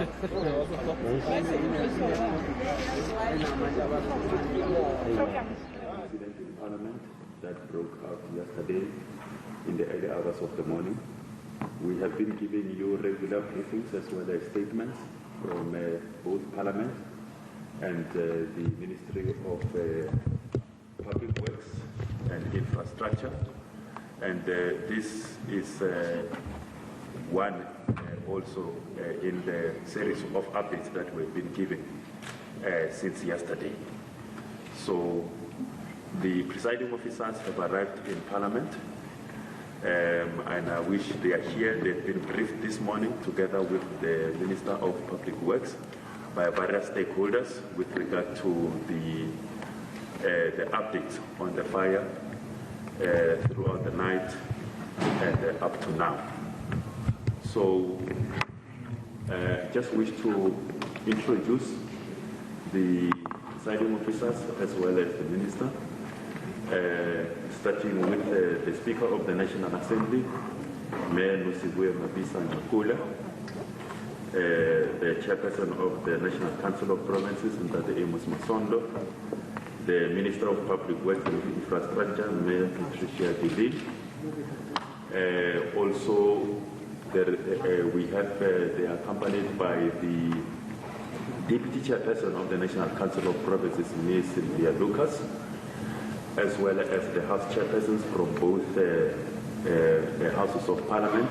in Parliament that broke out yesterday in the early hours of the morning. We have been giving you regular briefings as well as statements from both Parliament and the Ministry of Public Works and Infrastructure. And this is one also in the series of updates that we've been giving since yesterday. So the presiding officers have arrived in Parliament, and I wish they are here. They've been briefed this morning together with the Minister of Public Works by various stakeholders with regard to the updates on the fire throughout the night and up to now. So just wish to introduce the presiding officers as well as the Minister, starting with the Speaker of the National Assembly, Mayor Nosibuye Mabisa Nyakula, the Chairperson of the National Council of Provinces, Mtate Amos Masondo, the Minister of Public Works and Infrastructure, Mayor Patricia Dili. Also, they are accompanied by the Deputy Chairperson of the National Council of Provinces, Ms. Sylvia Lucas, as well as the House Chairpersons from both Houses of Parliament,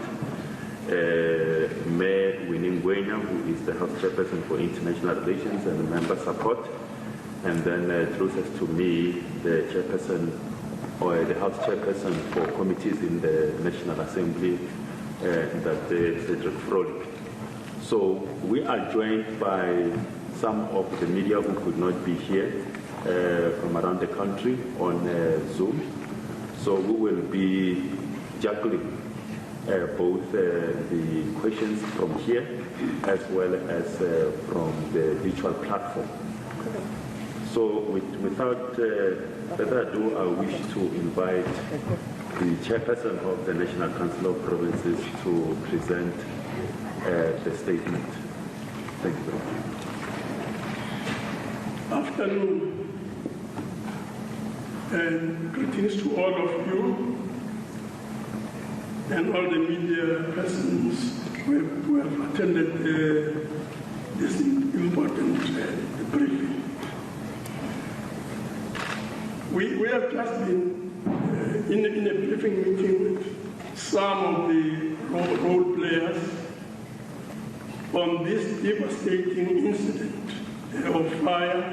Mayor Winnie Ngwenya, who is the House Chairperson for International Relations and Member Support, and then closest to me, the Chairperson or the House Chairperson for Committees in the National Assembly, that Cedric Frolic. So we are joined by some of the media who could not be here from around the country on Zoom. So we will be juggling both the questions from here as well as from the virtual platform. So without further ado, I wish to invite the Chairperson of the National Council of Provinces to present the statement. Thank you very much. Afternoon, and greetings to all of you and all the media persons who have attended this important briefing. We have just been in a briefing meeting with some of the role players on this devastating incident of fire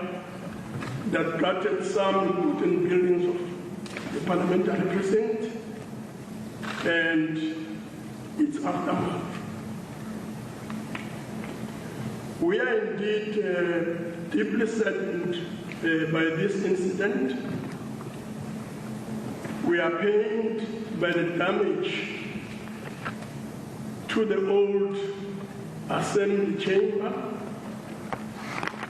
that gutted some important buildings of the Parliamentary precinct and its aftermath. We are indeed deeply saddened by this incident. We are pained by the damage to the old Assembly chamber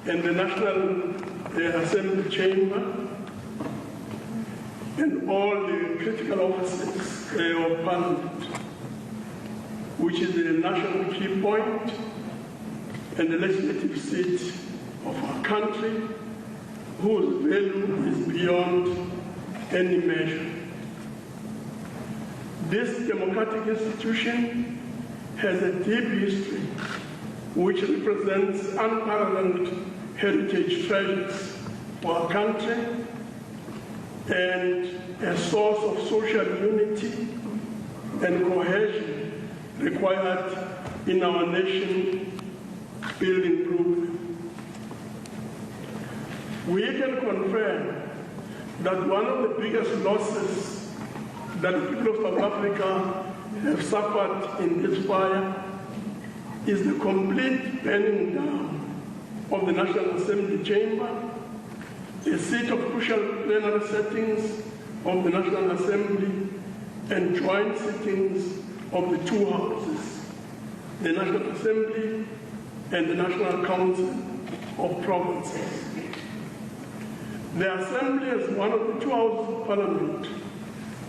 and the National Assembly chamber and all the critical offices of Parliament, which is the national key point and the legislative seat of our country, whose value is beyond any measure. This democratic institution has a deep history which represents unparalleled heritage treasures for our country and a source of social unity and cohesion required in our nation building program. We can confirm that one of the biggest losses that the people of South Africa have suffered in this fire is the complete burning down of the National Assembly chamber, a seat of crucial plenary settings of the National Assembly, and joint sittings of the two houses, the National Assembly and the National Council of Provinces. The Assembly, as one of the two houses of Parliament,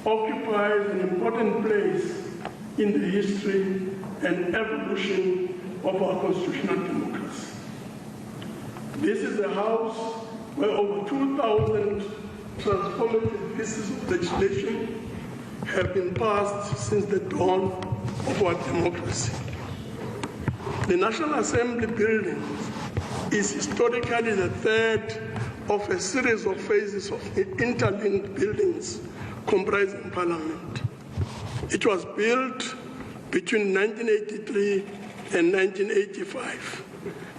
occupies an important place in the history and evolution of our constitutional democracy. This is a house where over 2,000 transformative pieces of legislation have been passed since the dawn of our democracy. The National Assembly building is historically the third of a series of phases of interlinked buildings comprising Parliament. It was built between 1983 and 1985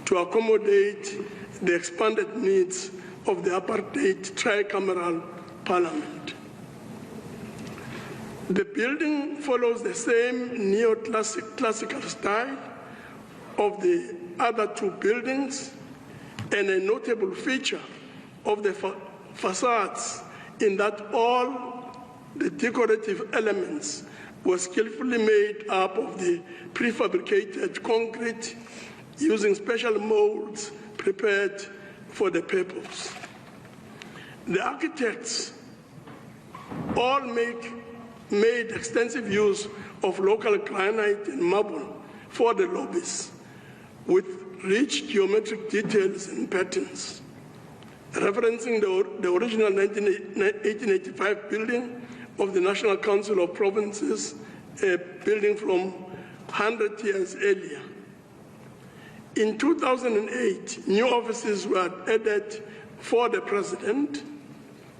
to accommodate the expanded needs of the apartheid tricameral Parliament. The building follows the same neoclassical style of the other two buildings, and a notable feature of the facades in that all the decorative elements were skillfully made up of the prefabricated concrete using special molds prepared for the purpose. The architects all made extensive use of local granite and marble for the lobbies, with rich geometric details and patterns. Referencing the original 1885 building of the National Council of Provinces, a building from 100 years earlier. In 2008, new offices were added for the President,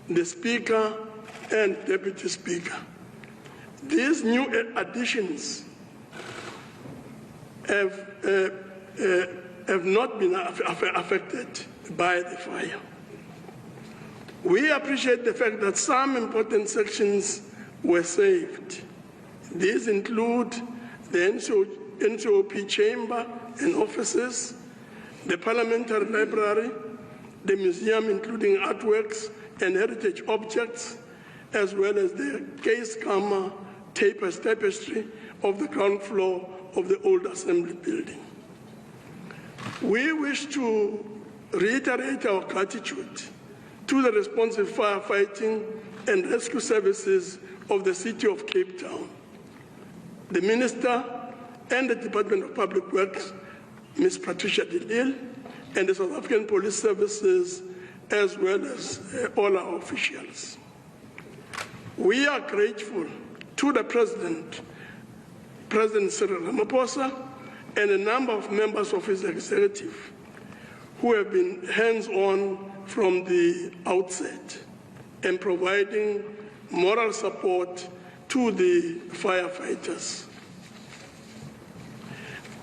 the Speaker, and Deputy Speaker. These new additions have not been affected by the fire. We appreciate the fact that some important sections were saved. These include the NCOP chamber and offices, the Parliamentary Library, the museum including artworks and heritage objects, as well as the case kammer tapestry of the ground floor of the old Assembly building. We wish to reiterate our gratitude to the responsive firefighting and rescue services of the City of Cape Town, the Minister and the Department of Public Works, Ms. Patricia de Lille, and the South African Police Services, as well as all our officials. We are grateful to the President Cyril Ramaphosa, and a number of members of his executive who have been hands-on from the outset and providing moral support to the firefighters.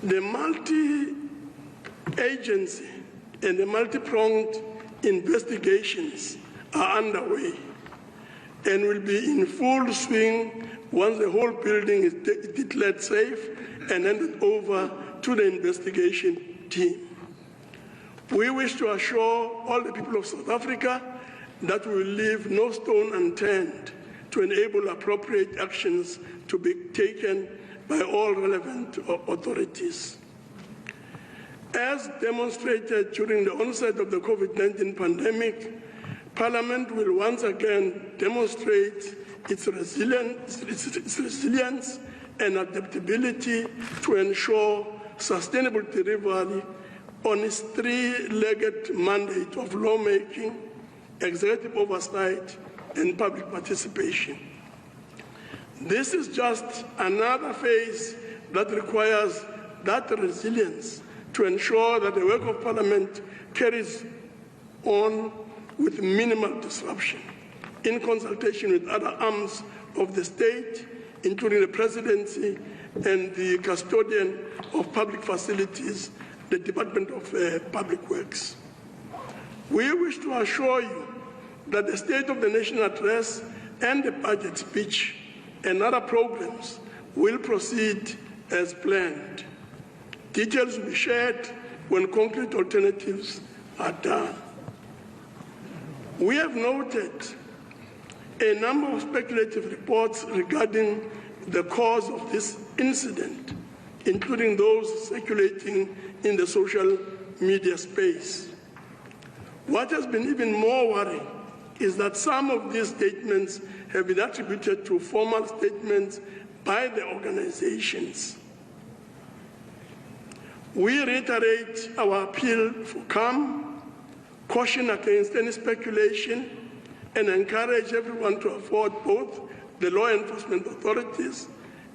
The multi-agency and the multi-pronged investigations are underway and will be in full swing once the whole building is declared safe and handed over to the investigation team. We wish to assure all the people of South Africa that we will leave no stone unturned to enable appropriate actions to be taken by all relevant authorities. As demonstrated during the onset of the COVID-19 pandemic, Parliament will once again demonstrate its resilience and adaptability to ensure sustainable delivery on its three-legged mandate of lawmaking, executive oversight, and public participation. This is just another phase that requires that resilience to ensure that the work of Parliament carries on with minimal disruption, in consultation with other arms of the state, including the Presidency and the custodian of public facilities, the Department of Public Works. We wish to assure you that the State of the Nation address and the budget speech and other programs will proceed as planned. Details will be shared when concrete alternatives are done. We have noted a number of speculative reports regarding the cause of this incident, including those circulating in the social media space. What has been even more worrying is that some of these statements have been attributed to formal statements by the organizations. We reiterate our appeal for calm, caution against any speculation, and encourage everyone to afford both the law enforcement authorities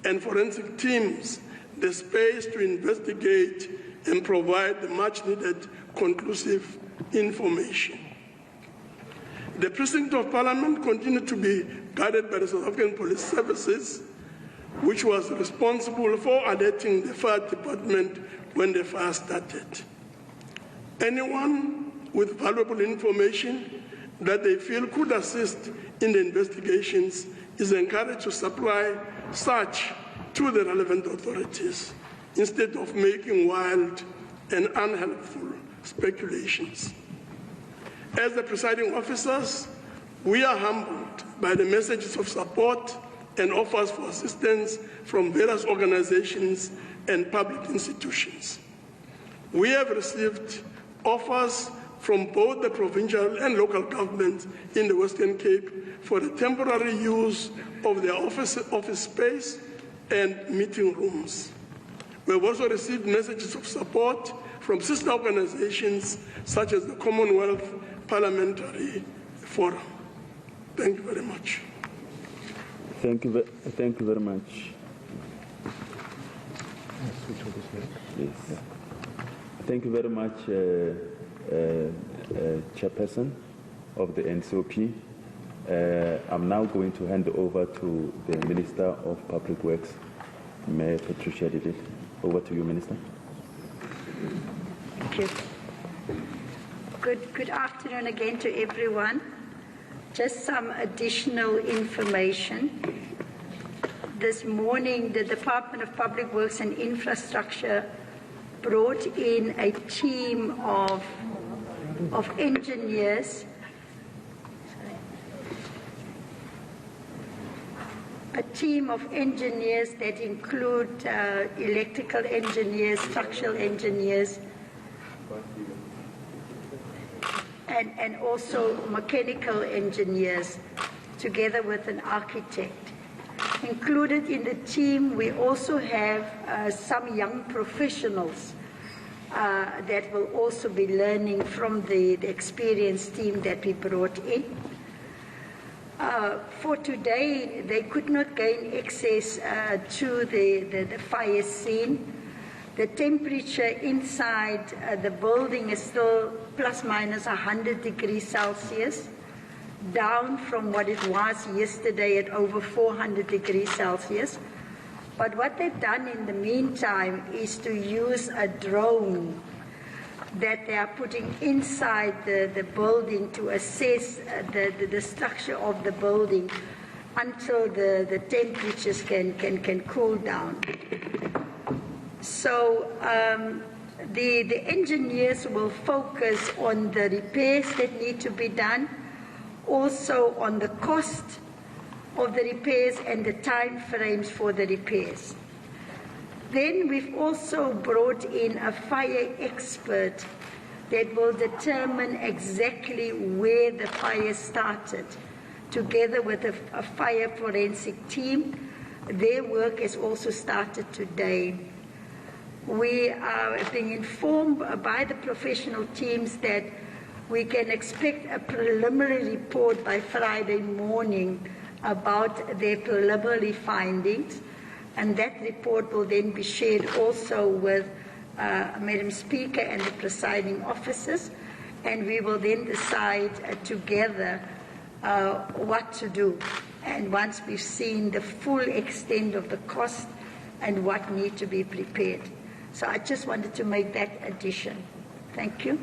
and forensic teams the space to investigate and provide the much-needed conclusive information. The Precinct of Parliament continued to be guided by the South African Police Services, which was responsible for alerting the fire department when the fire started. Anyone with valuable information that they feel could assist in the investigations is encouraged to supply such to the relevant authorities instead of making wild and unhelpful speculations. As the presiding officers, we are humbled by the messages of support and offers for assistance from various organizations and public institutions. We have received offers from both the provincial and local governments in the Western Cape for the temporary use of their office space and meeting rooms. We have also received messages of support from sister organizations such as the Commonwealth Parliamentary Forum. Thank you very much. Thank you very much. Yes. Thank you very much, Chairperson of the NCOP. I'm now going to hand over to the Minister of Public Works, Mayor Patricia Didit. Over to you, Minister. Thank you. Good afternoon again to everyone. Just some additional information. This morning, the Department of Public Works and Infrastructure brought in a team of engineers. A team of engineers that include electrical engineers, structural engineers, and also mechanical engineers, together with an architect. Included in the team, we also have some young professionals that will also be learning from the experienced team that we brought in. For today, they could not gain access to the fire scene. The temperature inside the building is still plus minus 100 degrees Celsius, down from what it was yesterday at over 400 degrees Celsius. But what they've done in the meantime is to use a drone that they are putting inside the building to assess the structure of the building until the temperatures can cool down. So the engineers will focus on the repairs that need to be done, also on the cost of the repairs and the time frames for the repairs. Then we've also brought in a fire expert that will determine exactly where the fire started, together with a fire forensic team. Their work has also started today. We are being informed by the professional teams that we can expect a preliminary report by Friday morning about their preliminary findings, and that report will then be shared also with Madam Speaker and the presiding officers, and we will then decide together what to do. And once we've seen the full extent of the cost and what needs to be prepared. So I just wanted to make that addition. Thank you.